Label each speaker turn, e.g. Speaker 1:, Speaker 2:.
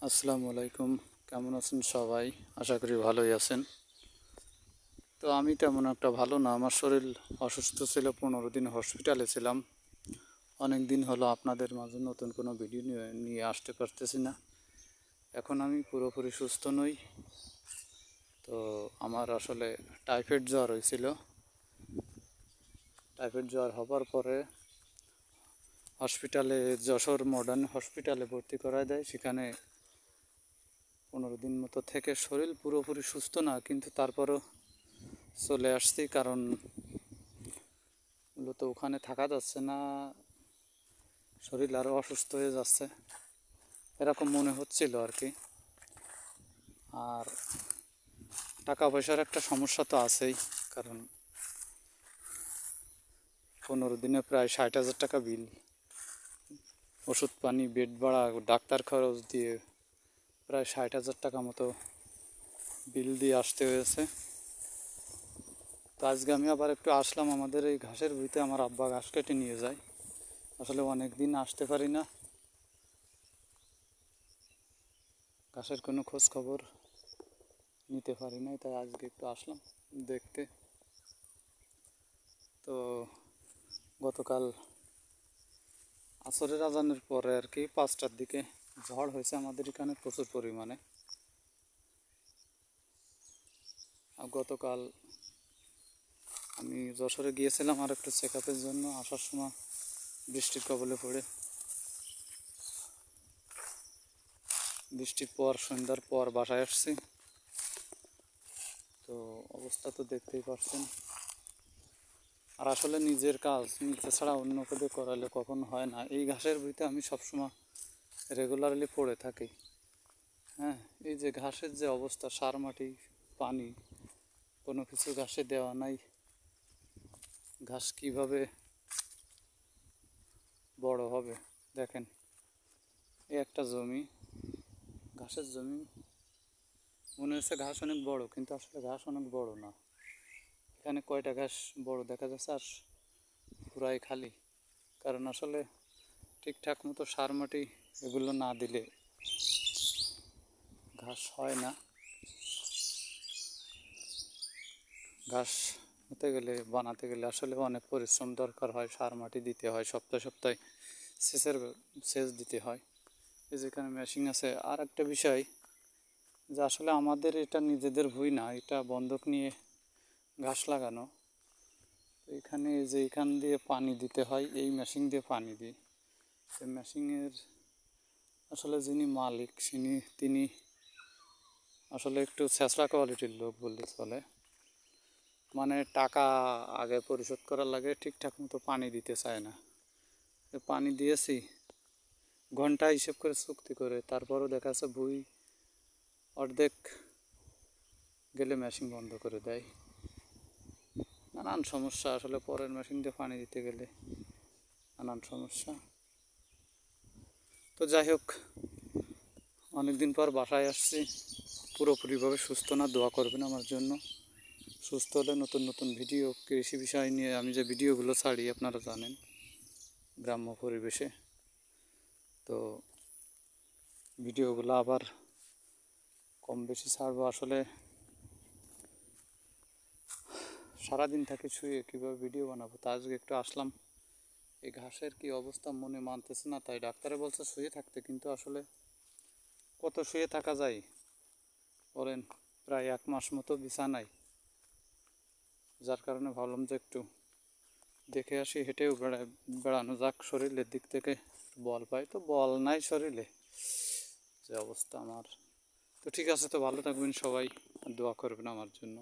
Speaker 1: আসসালামু আলাইকুম। কেমন আছেন সবাই? আশা করি ভালোই আছেন। তো আমি তেমন একটা ভালো না, আমার শরীর অসুস্থ ছিল, 15 দিন হসপিটালে ছিলাম। অনেক দিন হলো আপনাদের মাঝে নতুন কোনো ভিডিও নিয়ে আসতে পারতেছি না। এখন আমি পুরোপুরি সুস্থ নই। তো আমার আসলে টাইফয়েড জ্বর হয়েছিল। টাইফয়েড জ্বর হবার পরে হসপিটালে, যশোর মডার্ন হসপিটালে ভর্তি করা দেয়। সেখানে 15 দিন মতো থেকে শরীর পুরোপুরি সুস্থ না, কিন্তু তারপরও চলে আসছি, কারণ মূলত ওখানে থাকা যাচ্ছে না, শরীর আরও অসুস্থ হয়ে যাচ্ছে এরকম মনে হচ্ছিল আর কি। আর টাকা পয়সার একটা সমস্যা তো আছেই, কারণ 15 দিনে প্রায় 60,000 টাকা বিল, ওষুধ পানি, বেড ভাড়া, ডাক্তার খরচ দিয়ে প্রায় 60,000 টাকা মতো বিল দিয়ে আসতে হয়েছে। তো আজকে আমি আবার একটু আসলাম, আমাদের এই ঘাসের ভুঁইতে আমার আব্বা ঘাস কেটে নিয়ে যায়। আসলে অনেক দিন আসতে পারি না, ঘাসের কোনো খোঁজ খবর নিতে পারি নাই, তাই আজকে একটু আসলাম দেখতে। তো গতকাল আসরের আজানের পরে আর কি 5টার দিকে ঝড় হয়েছে আমাদের এখানে প্রচুর পরিমাণে। আর গতকাল আমি যশোরে গিয়েছিলাম আর একটু চেক আপের জন্য, আসার সময় বৃষ্টির কবলে পড়ে, বৃষ্টির পর সন্ধ্যার পর বাসায় আসছি। তো অবস্থা তো দেখতেই পারছেন। আর আসলে নিজের কাজ নিজে ছাড়া অন্য কাউকে করালে কখনো হয় না। এই ঘাসের ভিতরে আমি সবসময় রেগুলারলি পড়ে থাকি। হ্যাঁ, এই যে ঘাসের যে অবস্থা, সার মাটি, পানি, কোনো কিছু ঘাসে দেওয়া নাই, ঘাস কিভাবে বড় হবে দেখেন। এই একটা জমি, ঘাসের জমি, মনে হচ্ছে ঘাস অনেক বড়, কিন্তু আসলে ঘাস অনেক বড় না। এখানে কয়টা ঘাস বড় দেখা যাচ্ছে, আর পুরাই খালি। কারণ আসলে ঠিকঠাক মতো সার মাটি এগুলো না দিলে ঘাস হয় না। ঘাস হতে গেলে, বানাতে গেলে আসলে অনেক পরিশ্রম দরকার হয়, সার মাটি দিতে হয়, সপ্তাহে সপ্তাহে সেচ দিতে হয়। এই যেখানে মেশিন আছে। আর একটা বিষয়, যে আসলে আমাদের এটা নিজেদের ভুঁই না, এটা বন্ধক নিয়ে ঘাস লাগানো। এখানে যে এখান দিয়ে পানি দিতে হয়, এই মেশিন দিয়ে পানি দিই। সেই মেশিনের আসলে যিনি মালিক তিনি আসলে একটু ছেঁচড়া কোয়ালিটির লোক বললে চলে। মানে টাকা আগে পরিশোধ করার লাগে, ঠিকঠাক মতো পানি দিতে চায় না। পানি দিয়েছি ঘন্টা হিসেব করে, চুক্তি করে, তারপরও দেখা যাচ্ছে ভুঁই অর্ধেক গেলে মেশিন বন্ধ করে দেয়। নানান সমস্যা, আসলে পরের মেশিন দিয়ে পানি দিতে গেলে নানান সমস্যা। তো যাই হোক, অনেকদিন পর বাসায় আসছি, পুরোপুরিভাবে সুস্থ না, দোয়া করবেন আমার জন্য। সুস্থ হলে নতুন নতুন ভিডিও, কৃষি বিষয় নিয়ে আমি যে ভিডিওগুলো ছাড়ি আপনারা জানেন, গ্রাম্য পরিবেশে, তো ভিডিওগুলো আবার কম বেশি ছাড়বো। আসলে সারাদিন থাকি শুয়ে, কীভাবে ভিডিও বানাবো? তা আজকে একটু আসলাম। এই ঘাসের কি অবস্থা মনে মানতেছে না, তাই ডাক্তারে বলছে শুয়ে থাকতে, কিন্তু আসলে কত শুয়ে থাকা যায় বলেন? প্রায় 1 মাস মতো বিছানায়, যার কারণে ভাবলাম যে একটু দেখে আসি, হেঁটেও বেড়ানো যাক, শরীরের দিক থেকে বল পাই। তো বল নাই শরীরে, যে অবস্থা আমার। তো ঠিক আছে, তো ভালো থাকবেন সবাই, দোয়া করবেন আমার জন্য।